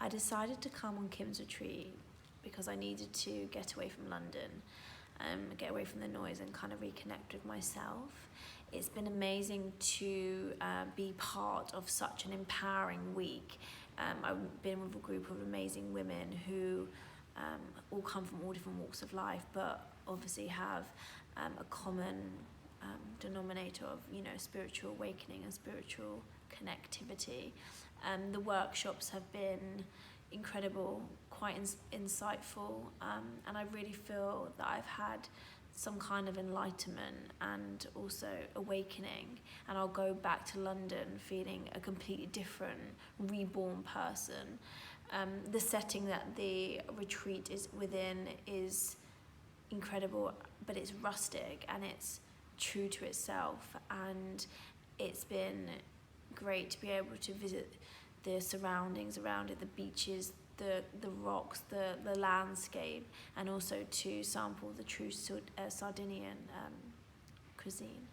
I decided to come on Kim's retreat because I needed to get away from London, get away from the noise and kind of reconnect with myself. It's been amazing to be part of such an empowering week. I've been with a group of amazing women who all come from all different walks of life, but obviously have a common denominator of, spiritual awakening and spiritual connectivity. The workshops have been incredible, quite insightful, and I really feel that I've had some kind of enlightenment and also awakening, and I'll go back to London feeling a completely different, reborn person. The setting that the retreat is within is incredible, but it's rustic and it's true to itself, and it's been great to be able to visit the surroundings around it, the beaches, the rocks, the landscape, and also to sample the true Sardinian cuisine.